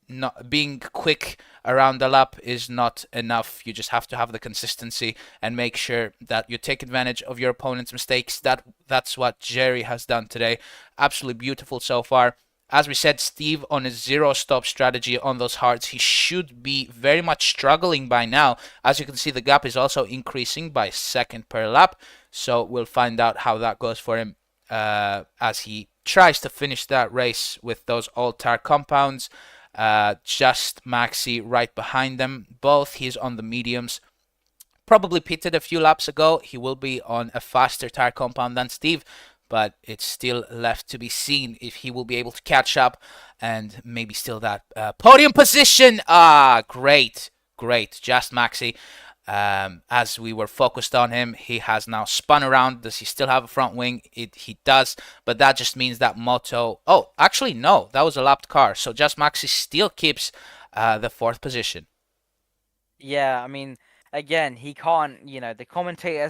not being quick around the lap is not enough. You just have to have the consistency and make sure that you take advantage of your opponent's mistakes. That's what Jerry has done today. Absolutely beautiful so far. As we said, Steve on a zero-stop strategy on those hards. He should be very much struggling by now. As you can see, the gap is also increasing by a second per lap. So we'll find out how that goes for him as he tries to finish that race with those old tire compounds. Just Maxi right behind them. Both he's on the mediums. Probably pitted a few laps ago. He will be on a faster tire compound than Steve. but it's still left to be seen if he will be able to catch up and maybe still that podium position. Great, Just Maxi. As we were focused on him, he has now spun around. Does he still have a front wing? He does, but that just means that Moto. Oh, actually, no, that was a lapped car. So Just Maxi still keeps the 4th position. Yeah, I mean, again, he can't. The commentator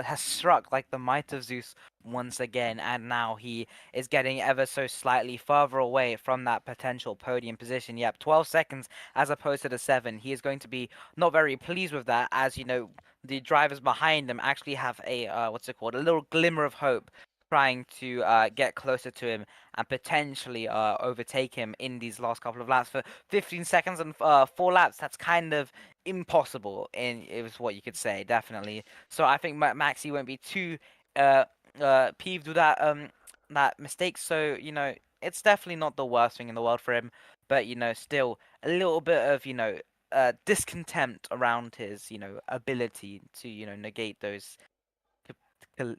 has struck like the might of Zeus once again, and now he is getting ever so slightly further away from that potential podium position. Yep, 12 seconds as opposed to the 7. He is going to be not very pleased with that, as the drivers behind him actually have a what's it called, a little glimmer of hope, trying to get closer to him and potentially overtake him in these last couple of laps for 15 seconds and 4 laps. That's kind of impossible, and it was what you could say, definitely. So I think Maxi won't be too peeved with that mistake. So it's definitely not the worst thing in the world for him, but still a little bit of discontent around his ability to negate those. Col-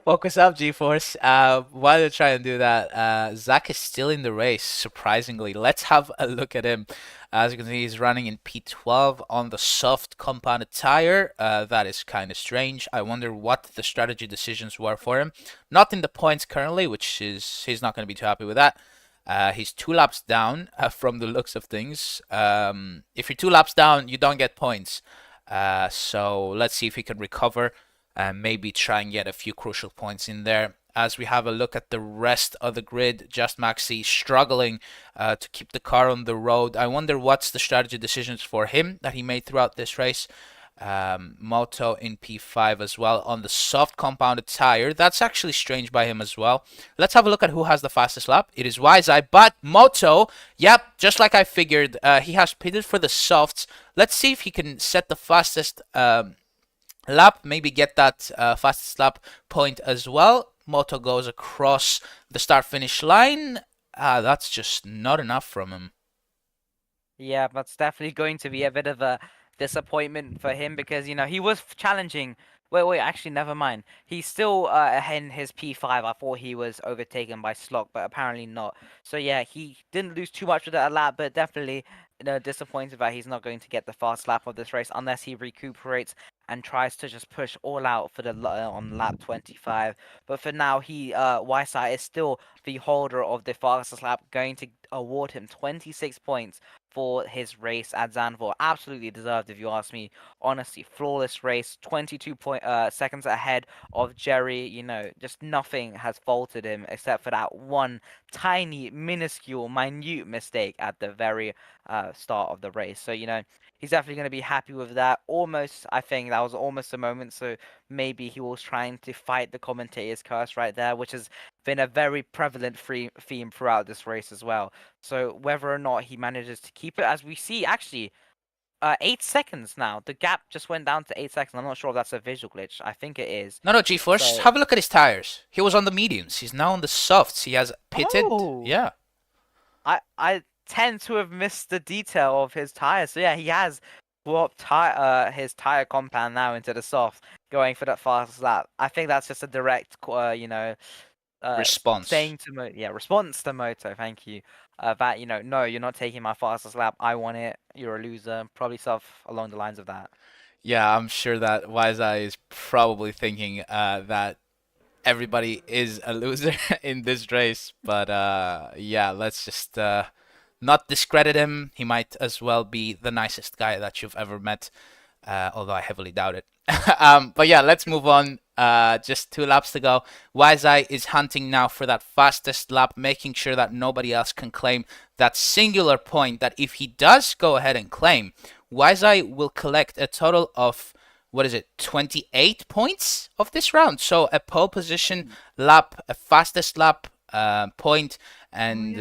Focus up, G-Force. While you're trying to do that, Zach is still in the race, surprisingly. Let's have a look at him. As you can see, he's running in P12 on the soft compounded tire. That is kind of strange. I wonder what the strategy decisions were for him. Not in the points currently, which is he's not going to be too happy with that. He's 2 laps down from the looks of things. If you're 2 laps down, you don't get points. So let's see if he can recover and maybe try and get a few crucial points in there. As we have a look at the rest of the grid, Just Maxi struggling to keep the car on the road. I wonder what's the strategy decisions for him that he made throughout this race. Moto in P5 as well on the soft compounded tire. That's actually strange by him as well. Let's have a look at who has the fastest lap. It is Wiseye, but Moto, yep, just like I figured, he has pitted for the softs. Let's see if he can set the fastest lap, maybe get that fastest lap point as well. Moto goes across the start finish line. That's just not enough from him. Yeah, that's definitely going to be a bit of a disappointment for him because he was challenging. Wait, actually, never mind. He's still in his P5. I thought he was overtaken by Slock, but apparently not. So yeah, he didn't lose too much with that lap, but definitely disappointed that he's not going to get the fast lap of this race unless he recuperates and tries to just push all out for the on lap 25. But for now, Wiseye is still the holder of the fastest lap, going to award him 26 points for his race at Zandvoort. Absolutely deserved, if you ask me. Honestly, flawless race. 22 seconds ahead of Jerry. Just nothing has faltered him except for that one tiny, minuscule, minute mistake at the very start of the race. So he's definitely going to be happy with that. Almost, I think that was almost a moment. So maybe he was trying to fight the commentator's curse right there, which has been a very prevalent theme throughout this race as well. So whether or not he manages to keep it, as we see, actually, 8 seconds now. The gap just went down to 8 seconds. I'm not sure if that's a visual glitch. I think it is. No, G-Force, So- have a look at his tires. He was on the mediums. He's now on the softs. He has pitted. Oh. Yeah. I tend to have missed the detail of his tires. So yeah, he has swapped his tire compound now into the soft, going for that fastest lap. I think that's just a direct, Response. saying to response to Moto. Thank you. That no, you're not taking my fastest lap. I want it. You're a loser. Probably stuff along the lines of that. Yeah, I'm sure that Wiseye is probably thinking that everybody is a loser in this race. But yeah, let's just not discredit him. He might as well be the nicest guy that you've ever met, although I heavily doubt it. But yeah, let's move on. Just 2 laps to go. Wiseye is hunting now for that fastest lap, making sure that nobody else can claim that singular point that if he does go ahead and claim, Wiseye will collect a total of, 28 points of this round. So a pole position lap, a fastest lap point, and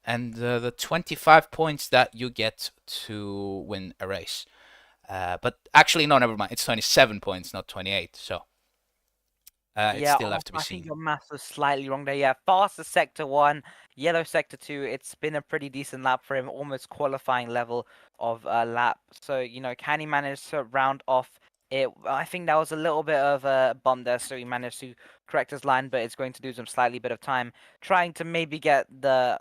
and the 25 points that you get to win a race. But actually, no, never mind. It's 27 points, not 28. So it's still left to be I think seen. your math was slightly wrong there. Yeah, fastest sector 1, yellow sector 2. It's been a pretty decent lap for him, almost qualifying level of lap. So can he manage to round off I think that was a little bit of a bump there, so he managed to correct his line, but it's going to lose him slightly bit of time trying to maybe get the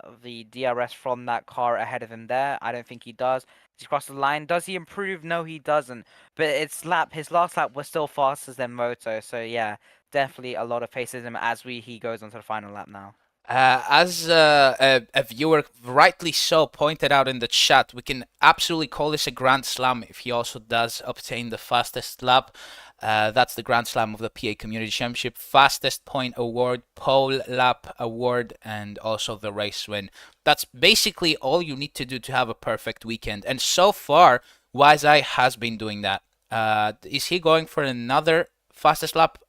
DRS from that car ahead of him there. I don't think he does. He's crossed the line. Does he improve? No, he doesn't. But his last lap was still faster than Moto, so yeah, definitely a lot of pace in him as he goes onto the final lap now. As a viewer rightly so pointed out in the chat, we can absolutely call this a Grand Slam if he also does obtain the fastest lap. That's the Grand Slam of the PA Community Championship, fastest point award, pole lap award, and also the race win. That's basically all you need to do to have a perfect weekend. And so far, Wiseye has been doing that. Is he going for another fastest lap?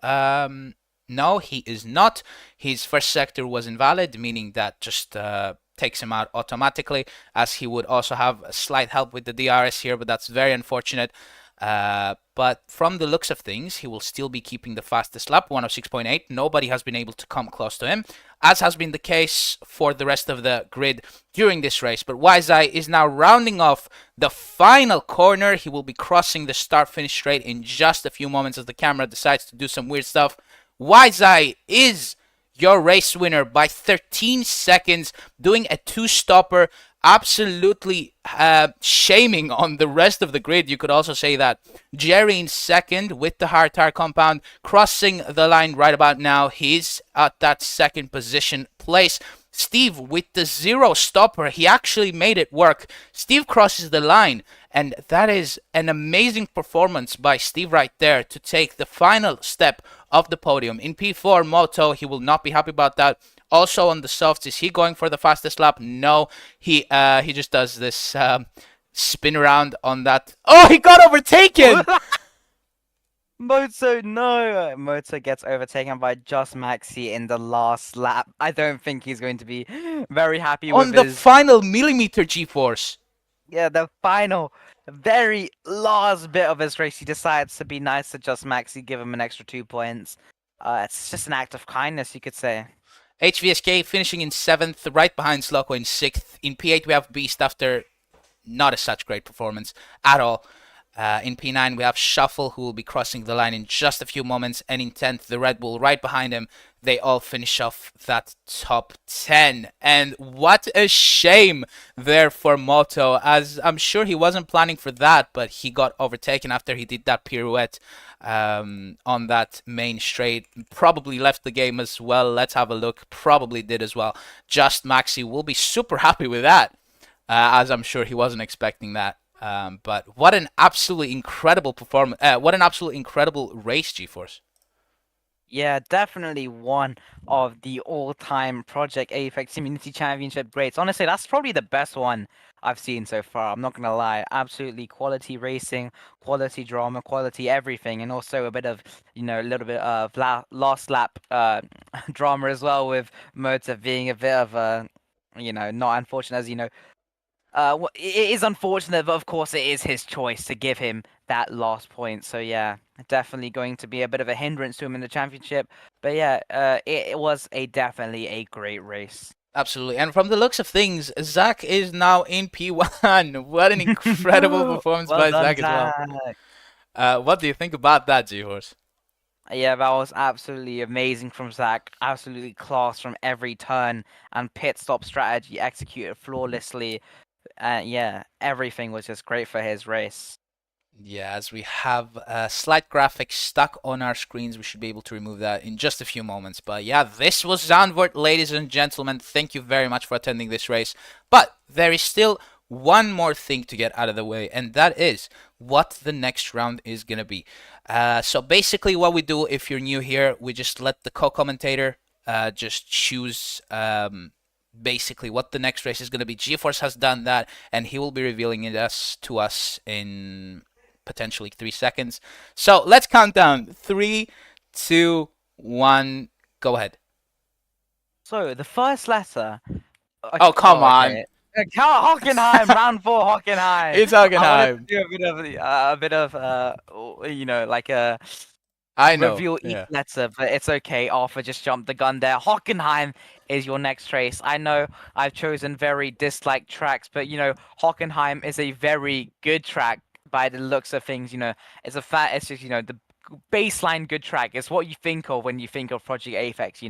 No, he is not. His first sector was invalid, meaning that just takes him out automatically, as he would also have a slight help with the DRS here, but that's very unfortunate. But from the looks of things, he will still be keeping the fastest lap, 106.8. Nobody has been able to come close to him, as has been the case for the rest of the grid during this race. But Wiseye is now rounding off the final corner. He will be crossing the start-finish straight in just a few moments as the camera decides to do some weird stuff. Wiseye is your race winner by 13 seconds, doing a two-stopper, absolutely shaming on the rest of the grid. You could also say that. Jerry in second with the hard tire compound, crossing the line right about now. He's at that second position place. Steve with the zero stopper, he actually made it work. Steve crosses the line, and that is an amazing performance by Steve right there to take the final step of the podium. In P4 Moto, he will not be happy about that. Also on the softs, is he going for the fastest lap? No, he just does this spin around on that. Oh, he got overtaken! Moto, no! Moto gets overtaken by Just Maxi in the last lap. I don't think he's going to be very happy on with the his... final millimeter G-force. Yeah, the final, very last bit of his race. He decides to be nice to Just Maxi, give him an extra 2 points. It's just an act of kindness, you could say. HVSK finishing in 7th, right behind Sloko in 6th. In P8 we have Beast after not a such great performance at all. In P9 we have Shuffle, who will be crossing the line in just a few moments, and in 10th the Red Bull right behind him. They all finish off that top 10, and what a shame there for Moto, as I'm sure he wasn't planning for that, but he got overtaken after he did that pirouette on that main straight. Probably left the game as well. Let's have a look. Probably did as well. Just Maxi will be super happy with that, as I'm sure he wasn't expecting that. But what an absolutely incredible performance. What an absolutely incredible race, GeForce. Yeah, definitely one of the all-time Project Apex Community Championship greats. Honestly, that's probably the best one I've seen so far. I'm not gonna lie. Absolutely quality racing, quality drama, quality everything, and also a bit of, a little bit of last lap drama as well, with Motor being a bit of a, not unfortunate, as it is unfortunate, but of course it is his choice to give him that last point. So yeah, definitely going to be a bit of a hindrance to him in the championship. But yeah, it was definitely a great race. Absolutely. And from the looks of things, Zach is now in P1. What an incredible performance by done, Zach as well. What do you think about that, G-Horse? Yeah, that was absolutely amazing from Zach. Absolutely class from every turn, and pit stop strategy executed flawlessly. Yeah, everything was just great for his race. Yeah, as we have a slight graphic stuck on our screens, we should be able to remove that in just a few moments. But yeah, this was Zandvoort, ladies and gentlemen. Thank you very much for attending this race. But there is still one more thing to get out of the way, and that is what the next round is going to be. So basically what we do, if you're new here, we just let the co-commentator just choose basically what the next race is going to be. GeForce has done that, and he will be revealing it to us in potentially 3 seconds. So let's count down. 3, 2, 1, go ahead. So the first letter. Oh, come on. Hockenheim, round 4, Hockenheim. It's I wanted Hockenheim. to do a bit of, like a I know. reveal each Yeah. letter, but it's okay. Arthur just jumped the gun there. Hockenheim is your next race. I know I've chosen very disliked tracks, but Hockenheim is a very good track. by the looks of things, it's a fact. It's just the baseline good track. It's what you think of when you think of Project Apex.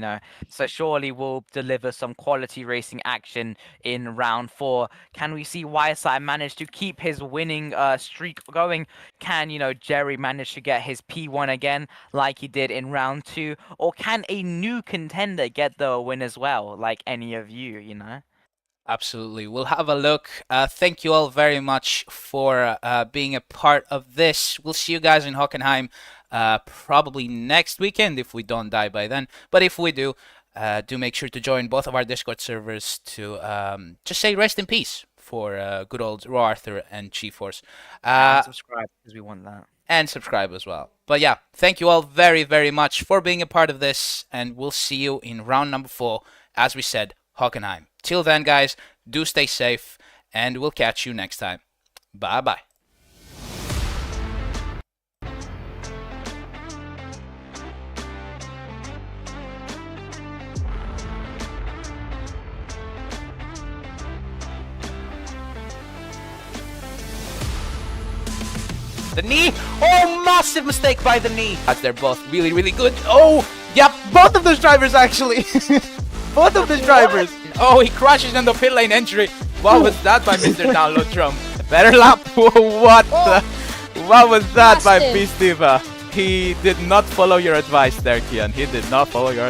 So surely we'll deliver some quality racing action in round 4. Can we see Wyeside manage to keep his winning streak going? Can Jerry manage to get his P1 again like he did in round 2, or can a new contender get the win as well, like any of you? Absolutely. We'll have a look. Thank you all very much for being a part of this. We'll see you guys in Hockenheim probably next weekend if we don't die by then. But if we do, do make sure to join both of our Discord servers to just say rest in peace for good old Raw Arthur and G-Force. And subscribe because we want that. And subscribe as well. But yeah, thank you all very, very much for being a part of this. And we'll see you in round number 4, as we said, Hockenheim. Till then, guys, do stay safe, and we'll catch you next time. Bye-bye. The knee! Oh, massive mistake by the knee! As they're both really, really good. Oh, yep, both of those drivers, actually. Both of the drivers. Oh, he crashes in the pit lane entry. What was that by Mr. Download Drum? Better lap. What the? What was that by Massive. Beastiva? He did not follow your advice there, Kian. He did not follow your